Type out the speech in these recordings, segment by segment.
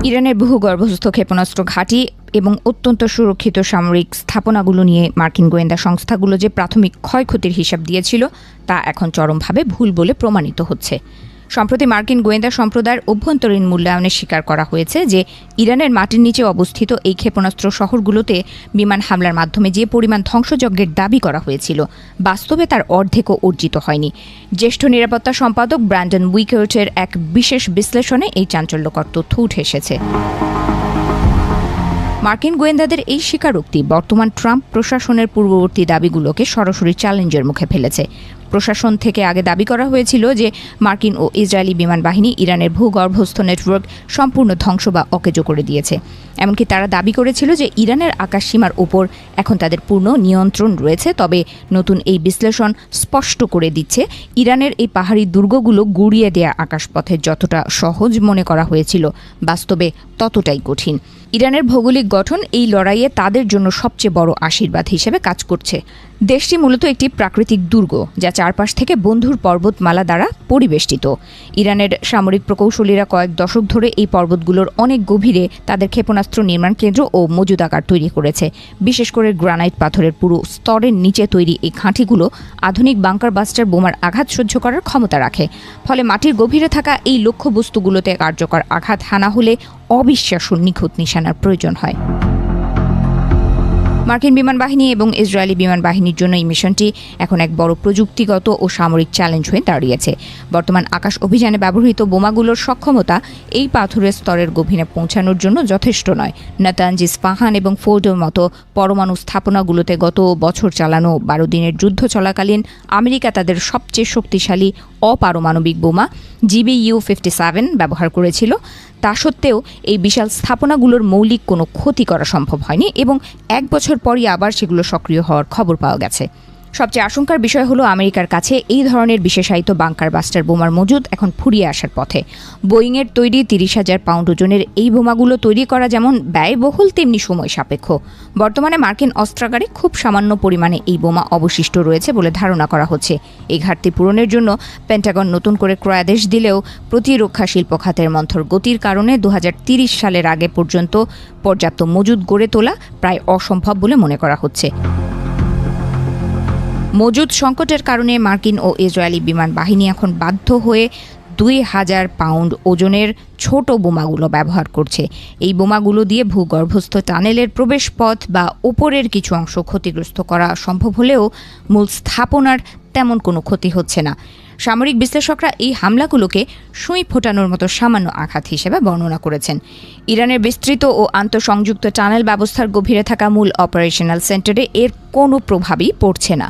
ইরানের ভূগর্ভস্থ ক্ষেপণাস্ত্র ঘাঁটি এবং অত্যন্ত সুরক্ষিত সামরিক স্থাপনাগুলো নিয়ে মার্কিন গোয়েন্দা সংস্থাগুলো যে প্রাথমিক ক্ষয়ক্ষতির হিসাব দিয়েছিল তা এখন চরমভাবে ভুল বলে প্রমাণিত হচ্ছে। সম্প্রতি মার্কিন গোয়েন্দা সম্প্রদায়ের অভ্যন্তরীণ মূল্যায়নে স্বীকার করা হয়েছে যে ইরানের মাটির নিচে অবস্থিত এই ক্ষেপণাস্ত্র শহরগুলোতে বিমান হামলার মাধ্যমে যে পরিমাণ ধ্বংসযজ্ঞের দাবি করা হয়েছিল বাস্তবে তার অর্ধেকও অর্জিত হয়নি। জ্যেষ্ঠ নিরাপত্তা সম্পাদক ব্র্যান্ডন উইকার্টের এক বিশেষ বিশ্লেষণে এই চাঞ্চল্যকর তথ্য উঠে এসেছে। মার্কিন গোয়েন্দাদের এই স্বীকারোক্তি বর্তমান ট্রাম্প প্রশাসনের পূর্ববর্তী দাবিগুলোকে সরাসরি চ্যালেঞ্জের মুখে ফেলেছে। প্রশাসন থেকে আগে দাবি করা হয়েছিল যে মার্কিন ও ইসরায়েলি বিমান বাহিনী ইরানের ভূগর্ভস্থ নেটওয়ার্ক সম্পূর্ণ ধ্বংস বা অকেজো করে দিয়েছে। এমনকি তারা দাবি করেছিল যে ইরানের আকাশসীমার ওপর এখন তাদের পূর্ণ নিয়ন্ত্রণ রয়েছে। তবে নতুন এই বিশ্লেষণ স্পষ্ট করে দিচ্ছে ইরানের এই পাহাড়ি দুর্গগুলো গুড়িয়ে দেয়া আকাশপথে যতটা সহজ মনে করা হয়েছিল বাস্তবে ততটাই কঠিন। ইরানের ভৌগোলিক গঠন এই লড়াইয়ে তাদের জন্য সবচেয়ে বড় আশীর্বাদ হিসেবে কাজ করছে। দেশটি মূলত একটি প্রাকৃতিক দুর্গ যা চারপাশ থেকে বন্ধুর পর্বতমালা দ্বারা পরিবেষ্টিত। ইরানের সামরিক প্রকৌশলীরা কয়েক দশক ধরে এই পর্বতগুলোর অনেক গভীরে তাদের ক্ষেপণাস্ত্র নির্মাণ কেন্দ্র ও মজুদাগার তৈরি করেছে। বিশেষ করে গ্রানাইট পাথরের পুরো স্তরের নিচে তৈরি এই ঘাঁটিগুলো আধুনিক বাংকার বাস্টার বোমার আঘাত সহ্য করার ক্ষমতা রাখে। ফলে মাটির গভীরে থাকা এই লক্ষ্যবস্তুগুলোতে কার্যকর আঘাত হানা হলে অবিশ্বাস্য নিখুঁত নিশানার প্রয়োজন হয়। মার্কিন বিমান বাহিনী এবং ইসরায়েলি বিমান বাহিনীর জন্য এই মিশনটি এখন এক বড় প্রযুক্তিগত ও সামরিক চ্যালেঞ্জ হয়ে দাঁড়িয়েছে। বর্তমান আকাশ অভিযানে ব্যবহৃত বোমাগুলোর সক্ষমতা এই পাথরের স্তরের গভীরে পৌঁছানোর জন্য যথেষ্ট নয়। নাতানজ, ইস্পাহান এবং ফোর্ডোর মতো পরমাণু স্থাপনাগুলোতে গত বছর চালানো 12 দিনের যুদ্ধ চলাকালীন আমেরিকা তাদের সবচেয়ে শক্তিশালী অপারমাণবিক বোমা GBU-57 ব্যবহার করেছিল। তা সত্ত্বেও এই বিশাল স্থাপনাগুলোর মৌলিক কোনো ক্ষতি করা সম্ভব হয়নি এবং 1 বছর পরই আবার সেগুলো সক্রিয় হওয়ার খবর পাওয়া গেছে। সবচেয়ে আশঙ্কার বিষয় হলো আমেরিকার কাছে এই ধরনের বিশেষায়িত বাংকার বাস্টার বোমার মজুদ এখন ফুরিয়ে আসার পথে। বোয়িংয়ের তৈরি 30,000 পাউন্ড ওজনের এই বোমাগুলো তৈরি করা যেমন ব্যয়বহুল তেমনি সময় সাপেক্ষ। বর্তমানে মার্কিন অস্ত্রাগারে খুব সামান্য পরিমাণে এই বোমা অবশিষ্ট রয়েছে বলে ধারণা করা হচ্ছে। এই ঘাটতি পূরণের জন্য পেন্টাগন নতুন করে ক্রয়াদেশ দিলেও প্রতিরক্ষা শিল্প খাতের মন্থর গতির কারণে 2030 সালের আগে পর্যন্ত পর্যাপ্ত মজুদ গড়ে তোলা প্রায় অসম্ভব বলে মনে করা হচ্ছে। মজুদ সংকটের কারণে মার্কিন ও ইসরায়েলি বিমান বাহিনী এখন বাধ্য হয়ে 2,000 পাউন্ড ওজনের ছোট বোমাগুলো ব্যবহার করছে। এই বোমাগুলো দিয়ে ভূগর্ভস্থ টানেলের প্রবেশপথ বা উপরের কিছু অংশ ক্ষতিগ্রস্ত করা সম্ভব হলেও মূল স্থাপনার তেমন কোনো ক্ষতি হচ্ছে না। সামরিক বিশ্লেষকরা এই হামলাগুলোকে সুই ফোটানোর মতো সামান্য আঘাত হিসেবে বর্ণনা করেছেন। ইরানের বিস্তৃত ও আন্তঃসংযুক্ত টানেল ব্যবস্থার গভীরে থাকা মূল অপারেশনাল সেন্টারে এর কোনো প্রভাবই পড়ছে না।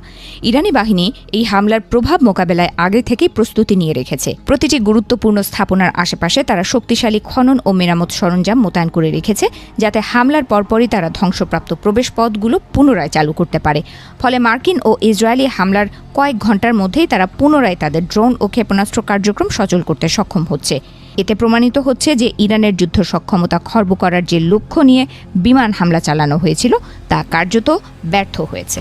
ইরানি বাহিনী এই হামলার প্রভাব মোকাবেলায় আগে থেকেই প্রস্তুতি নিয়ে রেখেছে। প্রতিটি গুরুত্বপূর্ণ স্থাপনার আশেপাশে তারা শক্তিশালী খনন ও মেরামত সরঞ্জাম মোতায়েন করে রেখেছে যাতে হামলার পরপরই তারা ধ্বংসপ্রাপ্ত প্রবেশপথগুলো পুনরায় চালু করতে পারে। ফলে মার্কিন ও ইসরায়েলি হামলার কয়েক ঘন্টার মধ্যেই তারা পুনরায় তাদের ড্রোন ও ক্ষেপণাস্ত্র কার্যক্রম সচল করতে সক্ষম হচ্ছে। এতে প্রমাণিত হচ্ছে যে ইরানের যুদ্ধ সক্ষমতা খর্ব করার যে লক্ষ্য নিয়ে বিমান হামলা চালানো হয়েছিল তা কার্যত ব্যর্থ হয়েছে।